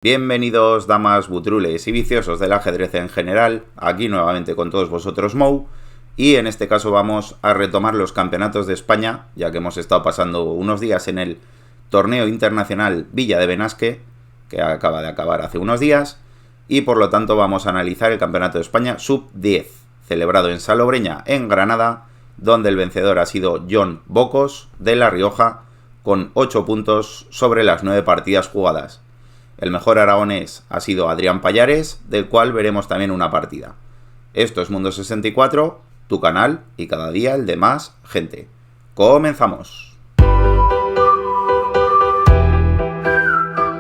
Bienvenidos, damas, butrules y viciosos del ajedrez en general, aquí nuevamente con todos vosotros Mou, y en este caso vamos a retomar los campeonatos de España, ya que hemos estado pasando unos días en el torneo internacional Villa de Benasque, que acaba de acabar hace unos días, y por lo tanto vamos a analizar el campeonato de España Sub-10, celebrado en Salobreña, en Granada, donde el vencedor ha sido Jon Bocos, de La Rioja, con 8 puntos sobre las 9 partidas jugadas. El mejor aragonés ha sido Adrián Pallares, del cual veremos también una partida. Esto es Mundo 64, tu canal y cada día el de más gente. ¡Comenzamos!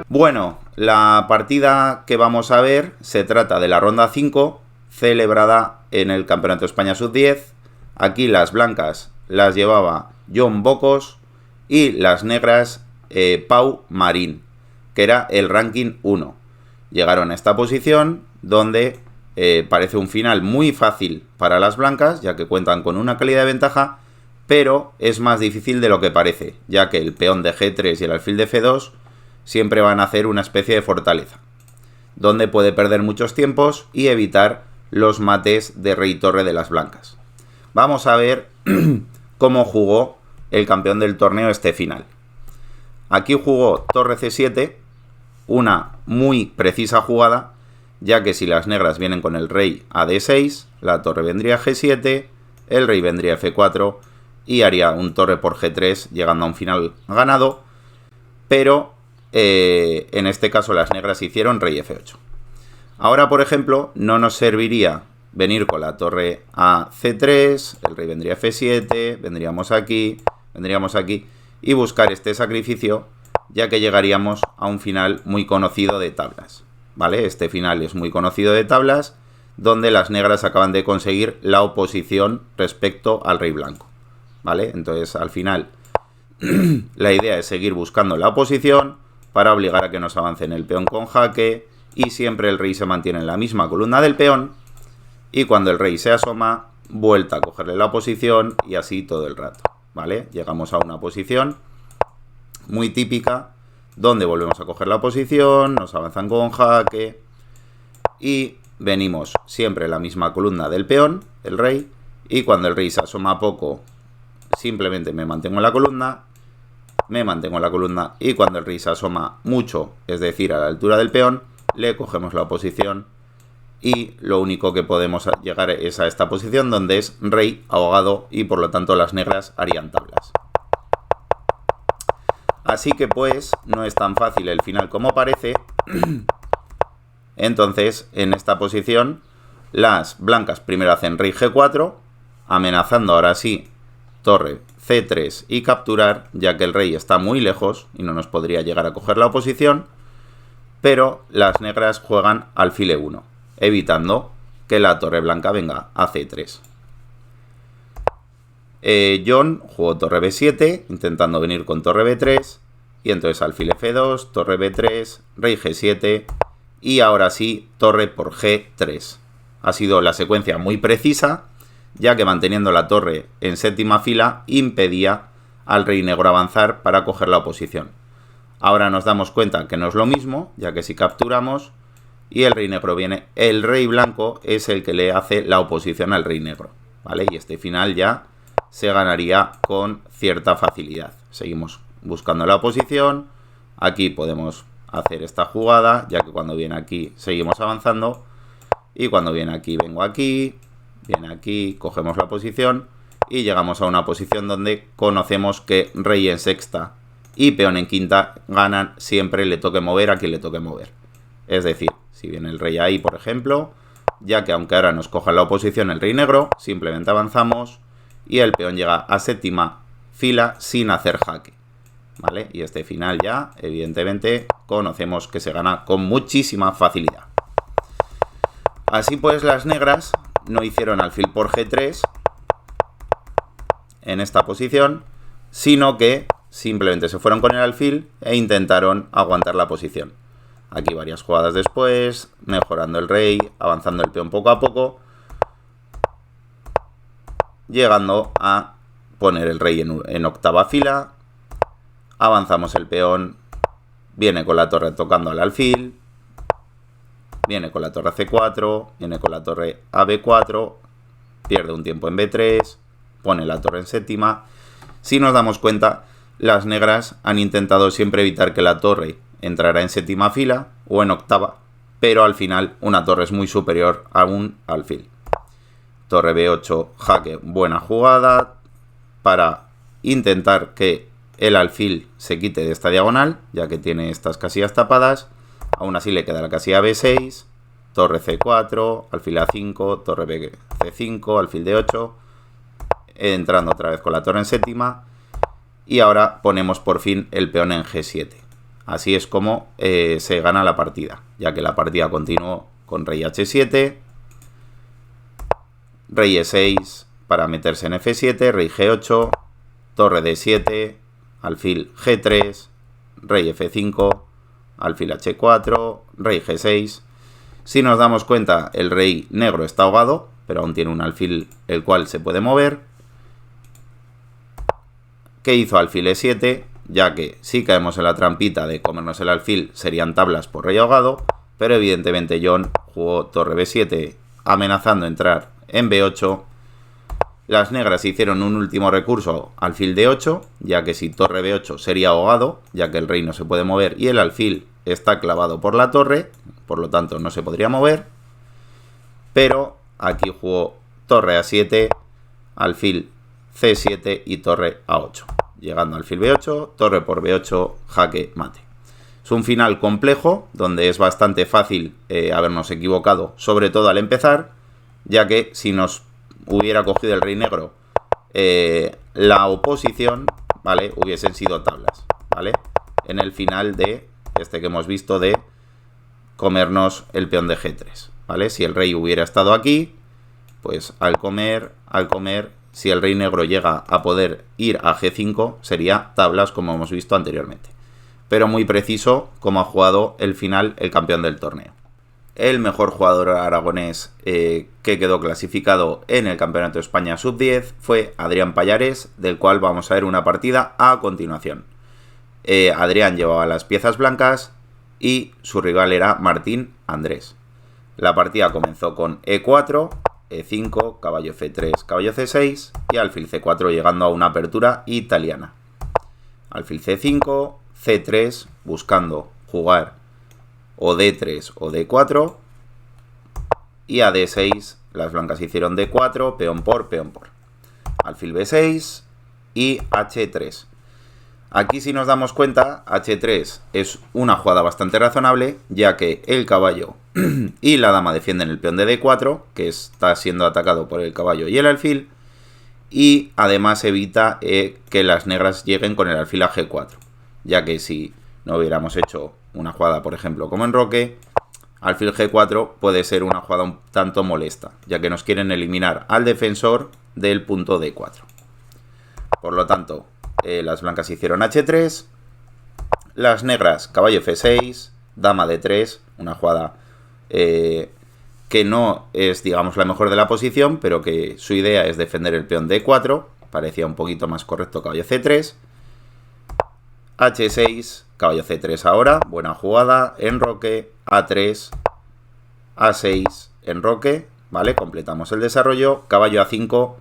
Bueno, la partida que vamos a ver se trata de la ronda 5, celebrada en el Campeonato de España Sub-10. Aquí las blancas las llevaba Jon Bocos y las negras Pau Marín, que era el ranking 1. Llegaron a esta posición donde parece un final muy fácil para las blancas, ya que cuentan con una calidad de ventaja, pero es más difícil de lo que parece, ya que el peón de G3 y el alfil de F2 siempre van a hacer una especie de fortaleza, donde puede perder muchos tiempos y evitar los mates de rey y torre de las blancas. Vamos a ver cómo jugó el campeón del torneo este final. Aquí jugó torre C7, una muy precisa jugada, ya que si las negras vienen con el rey a D6, la torre vendría a G7, el rey vendría a F4 y haría un torre por G3, llegando a un final ganado, pero en este caso las negras hicieron rey F8. Ahora, por ejemplo, no nos serviría venir con la torre a C3, el rey vendría a F7, vendríamos aquí y buscar este sacrificio, ya que llegaríamos a un final muy conocido de tablas, ¿vale? Este final es muy conocido de tablas, donde las negras acaban de conseguir la oposición respecto al rey blanco, ¿vale? Entonces, al final, la idea es seguir buscando la oposición para obligar a que nos avancen el peón con jaque, y siempre el rey se mantiene en la misma columna del peón, y cuando el rey se asoma, vuelta a cogerle la oposición, y así todo el rato, ¿vale? Llegamos a una posición muy típica, donde volvemos a coger la posición, nos avanzan con jaque, y venimos siempre en la misma columna del peón, el rey, y cuando el rey se asoma poco, simplemente me mantengo en la columna, y cuando el rey se asoma mucho, es decir, a la altura del peón, le cogemos la oposición, y lo único que podemos llegar es a esta posición, donde es rey ahogado, y por lo tanto las negras harían tablas. Así que pues no es tan fácil el final como parece. Entonces, en esta posición, las blancas primero hacen rey G4, amenazando ahora sí torre C3 y capturar, ya que el rey está muy lejos y no nos podría llegar a coger la oposición, pero las negras juegan alfil E1, evitando que la torre blanca venga a C3. Jon jugó torre B7, intentando venir con torre B3, y entonces alfil F2, torre B3, rey G7, y ahora sí, torre por G3. Ha sido la secuencia muy precisa, ya que manteniendo la torre en séptima fila, impedía al rey negro avanzar para coger la oposición. Ahora nos damos cuenta que no es lo mismo, ya que si capturamos y el rey negro viene, el rey blanco es el que le hace la oposición al rey negro, ¿vale? Y este final ya se ganaría con cierta facilidad. Seguimos buscando la oposición. Aquí podemos hacer esta jugada, ya que cuando viene aquí seguimos avanzando, y cuando viene aquí vengo aquí, viene aquí, cogemos la posición y llegamos a una posición donde conocemos que rey en sexta y peón en quinta ganan siempre, le toque mover a quien le toque mover. Es decir, si viene el rey ahí, por ejemplo, ya que aunque ahora nos coja la oposición el rey negro, simplemente avanzamos y el peón llega a séptima fila sin hacer jaque, ¿vale? Y este final ya, evidentemente, conocemos que se gana con muchísima facilidad. Así pues, las negras no hicieron alfil por G3 en esta posición, sino que simplemente se fueron con el alfil e intentaron aguantar la posición. Aquí varias jugadas después, mejorando el rey, avanzando el peón poco a poco, llegando a poner el rey en octava fila, avanzamos el peón, viene con la torre tocando al alfil, Viene con la torre C4, viene con la torre a B4, pierde un tiempo en B3, pone la torre en séptima. Si nos damos cuenta, las negras han intentado siempre evitar que la torre entrara en séptima fila o en octava, pero al final una torre es muy superior a un alfil. Torre B8, jaque, buena jugada para intentar que el alfil se quite de esta diagonal, ya que tiene estas casillas tapadas. Aún así le queda la casilla B6, torre C4, alfil A5, torre C5, alfil D8, entrando otra vez con la torre en séptima. Y ahora ponemos por fin el peón en G7. Así es como se gana la partida, ya que la partida continuó con rey H7, rey E6 para meterse en F7, rey G8, torre D7, alfil G3, rey F5, alfil H4, rey G6. Si nos damos cuenta, el rey negro está ahogado, pero aún tiene un alfil el cual se puede mover. ¿Qué hizo alfil E7? Ya que si caemos en la trampita de comernos el alfil serían tablas por rey ahogado, pero evidentemente John jugó torre B7 amenazando entrar en B8. Las negras hicieron un último recurso, alfil D8, ya que si torre B8 sería ahogado, ya que el rey no se puede mover y el alfil está clavado por la torre, por lo tanto no se podría mover. Pero aquí jugó torre A7, alfil C7 y torre A8. Llegando al alfil B8, torre por B8, jaque mate. Es un final complejo, donde es bastante fácil habernos equivocado, sobre todo al empezar, ya que si nos hubiera cogido el rey negro la oposición, ¿vale? Hubiesen sido tablas, ¿vale? En el final de este que hemos visto de comernos el peón de G3, ¿vale? Si el rey hubiera estado aquí, pues al comer, si el rey negro llega a poder ir a G5, sería tablas como hemos visto anteriormente. Pero muy preciso como ha jugado el final el campeón del torneo. El mejor jugador aragonés que quedó clasificado en el Campeonato de España Sub-10 fue Adrián Pallares, del cual vamos a ver una partida a continuación. Adrián llevaba las piezas blancas y su rival era Martín Andrés. La partida comenzó con E4, E5, caballo F3, caballo C6 y alfil C4 llegando a una apertura italiana. Alfil C5, C3 buscando jugar o D3 o D4 y a D6 las blancas hicieron D4, peón por. Alfil B6 y H3. Aquí si nos damos cuenta, H3 es una jugada bastante razonable, ya que el caballo y la dama defienden el peón de D4, que está siendo atacado por el caballo y el alfil, y además evita que las negras lleguen con el alfil a G4, ya que si no hubiéramos hecho una jugada, por ejemplo, como en Roque, alfil G4 puede ser una jugada un tanto molesta, ya que nos quieren eliminar al defensor del punto D4. Por lo tanto, las blancas hicieron H3, las negras caballo F6, dama D3, una jugada que no es, digamos, la mejor de la posición, pero que su idea es defender el peón D4, parecía un poquito más correcto caballo C3, H6, caballo C3 ahora, buena jugada, enroque, A3, A6, enroque, ¿vale? Completamos el desarrollo, caballo A5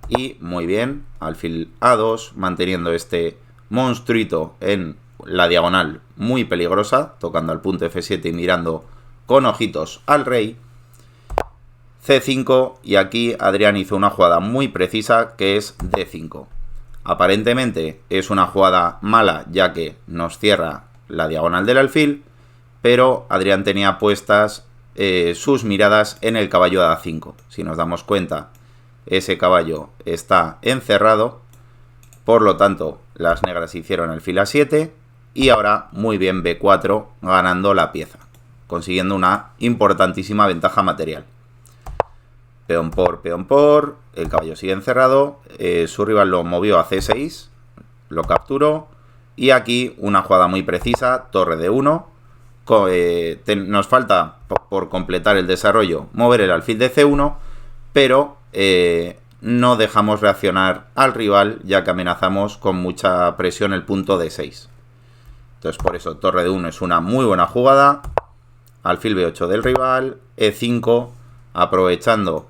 y muy bien, alfil A2, manteniendo este monstruito en la diagonal muy peligrosa, tocando al punto F7 y mirando con ojitos al rey. C5 y aquí Adrián hizo una jugada muy precisa que es D5. Aparentemente es una jugada mala ya que nos cierra la diagonal del alfil, pero Adrián tenía puestas sus miradas en el caballo de A5. Si nos damos cuenta, ese caballo está encerrado, por lo tanto las negras hicieron alfil A7 y ahora muy bien B4 ganando la pieza, consiguiendo una importantísima ventaja material. Peón por, el caballo sigue encerrado, su rival lo movió a C6, lo capturó y aquí una jugada muy precisa, torre D1, nos falta por completar el desarrollo mover el alfil de C1, pero no dejamos reaccionar al rival ya que amenazamos con mucha presión el punto D6. Entonces por eso torre D1 es una muy buena jugada, alfil B8 del rival, E5, aprovechando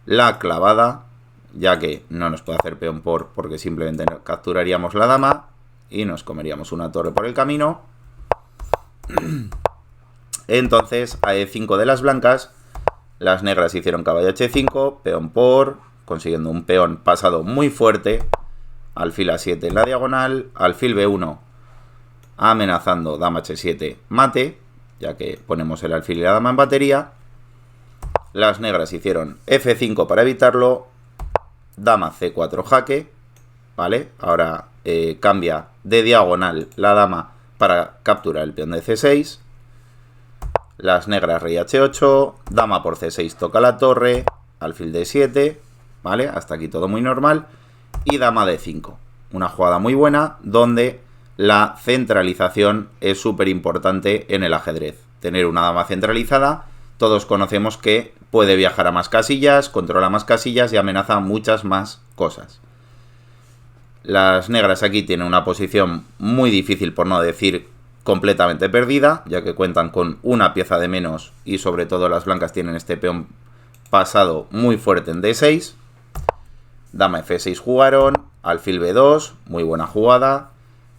la clavada, ya que no nos puede hacer peón porque simplemente capturaríamos la dama y nos comeríamos una torre por el camino. Entonces, a E5 de las blancas, las negras hicieron caballo H5, peón consiguiendo un peón pasado muy fuerte, alfil A7 en la diagonal, alfil B1 amenazando dama H7 mate, ya que ponemos el alfil y la dama en batería. Las negras hicieron F5 para evitarlo, dama C4 jaque, ¿vale? Ahora cambia de diagonal la dama para capturar el peón de C6. Las negras rey H8, dama por C6 toca la torre, alfil D7, ¿vale? Hasta aquí todo muy normal. Y dama D5, una jugada muy buena donde la centralización es súper importante en el ajedrez. Tener una dama centralizada, todos conocemos que puede viajar a más casillas, controla más casillas y amenaza muchas más cosas. Las negras aquí tienen una posición muy difícil, por no decir completamente perdida, ya que cuentan con una pieza de menos y sobre todo las blancas tienen este peón pasado muy fuerte en D6. Dama F6 jugaron, alfil B2, muy buena jugada,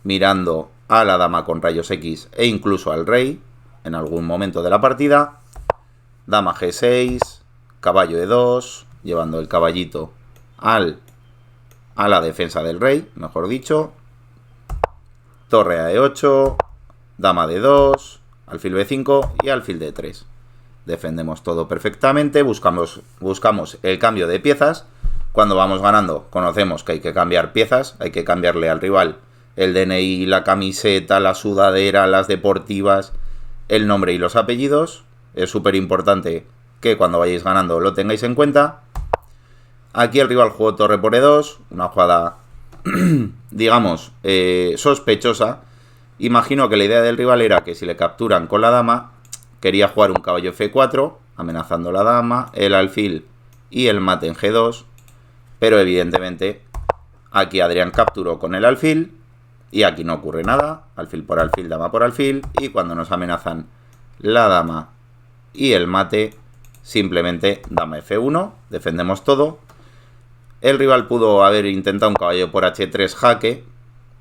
mirando a la dama con rayos X e incluso al rey en algún momento de la partida. Dama G6, caballo E2, llevando el caballito a la defensa del rey, mejor dicho. Torre a E8, dama D2, alfil B5 y alfil D3. Defendemos todo perfectamente, buscamos el cambio de piezas. Cuando vamos ganando, conocemos que hay que cambiar piezas, hay que cambiarle al rival el DNI, la camiseta, la sudadera, las deportivas, el nombre y los apellidos. Es súper importante que cuando vayáis ganando lo tengáis en cuenta. Aquí el rival jugó torre por E2, una jugada, digamos, sospechosa. Imagino que la idea del rival era que si le capturan con la dama, quería jugar un caballo F4, amenazando la dama, el alfil y el mate en G2. Pero evidentemente aquí Adrián capturó con el alfil y aquí no ocurre nada. Alfil por alfil, dama por alfil. Y cuando nos amenazan la dama y el mate, simplemente dama F1, defendemos todo. El rival pudo haber intentado un caballo por H3 jaque,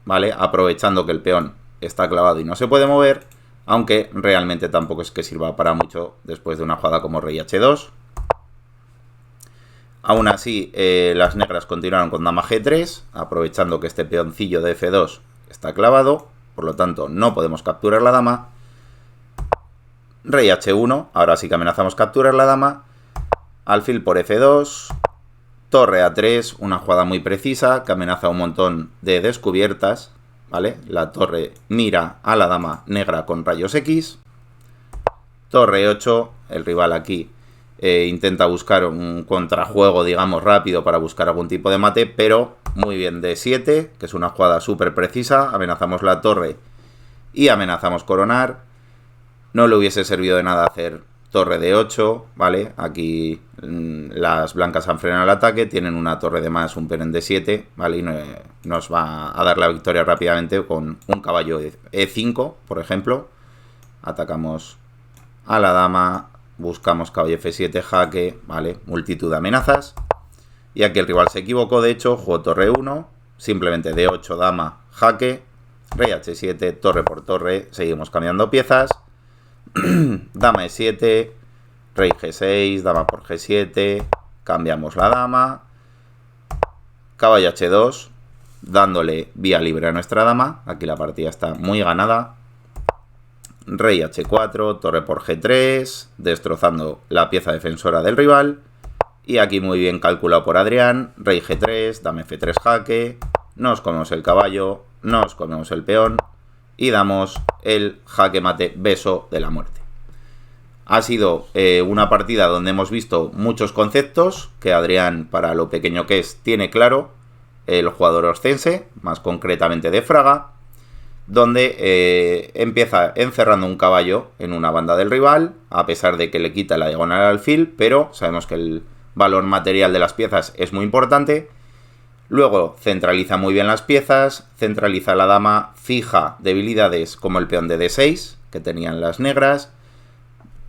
¿vale? Aprovechando que el peón está clavado y no se puede mover, aunque realmente tampoco es que sirva para mucho después de una jugada como rey H2. Aún así, las negras continuaron con dama G3, aprovechando que este peoncillo de F2 está clavado, por lo tanto no podemos capturar la dama. Rey H1, ahora sí que amenazamos capturar la dama. Alfil por F2, torre A3, una jugada muy precisa que amenaza un montón de descubiertas, ¿vale? La torre mira a la dama negra con rayos X. Torre 8, el rival aquí intenta buscar un contrajuego, digamos, rápido para buscar algún tipo de mate, pero muy bien D7, que es una jugada súper precisa. Amenazamos la torre y amenazamos coronar. No le hubiese servido de nada hacer torre D8, ¿vale? Aquí las blancas han frenado el ataque, tienen una torre de más, un peón en D7, ¿vale? Y nos va a dar la victoria rápidamente con un caballo E5, por ejemplo. Atacamos a la dama, buscamos caballo F7, jaque, ¿vale? Multitud de amenazas. Y aquí el rival se equivocó, de hecho, jugó torre 1, simplemente D8, dama, jaque, rey H7, torre por torre, seguimos cambiando piezas. Dama E7, rey G6, dama por G7, cambiamos la dama, caballo H2, dándole vía libre a nuestra dama, aquí la partida está muy ganada. Rey H4, torre por G3, destrozando la pieza defensora del rival. Y aquí muy bien calculado por Adrián, rey G3, dama F3 jaque, nos comemos el caballo, nos comemos el peón y damos el jaque mate beso de la muerte. Ha sido una partida donde hemos visto muchos conceptos que Adrián, para lo pequeño que es, tiene claro. El jugador oscense, más concretamente de Fraga, donde empieza encerrando un caballo en una banda del rival, a pesar de que le quita la diagonal al alfil, pero sabemos que el valor material de las piezas es muy importante. Luego centraliza muy bien las piezas, centraliza la dama, fija debilidades como el peón de D6 que tenían las negras,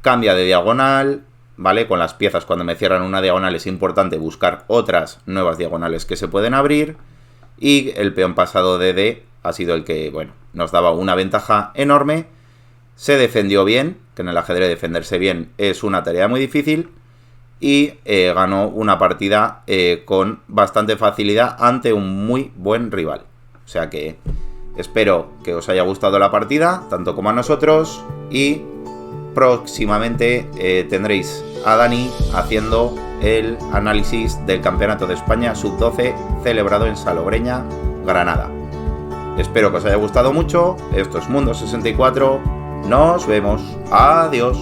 cambia de diagonal, ¿vale? Con las piezas, cuando me cierran una diagonal es importante buscar otras nuevas diagonales que se pueden abrir. Y el peón pasado de D ha sido el que, bueno, nos daba una ventaja enorme. Se defendió bien, que en el ajedrez defenderse bien es una tarea muy difícil. Y ganó una partida con bastante facilidad ante un muy buen rival. O sea que espero que os haya gustado la partida, tanto como a nosotros. Y próximamente tendréis a Dani haciendo el análisis del Campeonato de España Sub-12 celebrado en Salobreña, Granada. Espero que os haya gustado mucho. Esto es Mundo 64. Nos vemos. Adiós.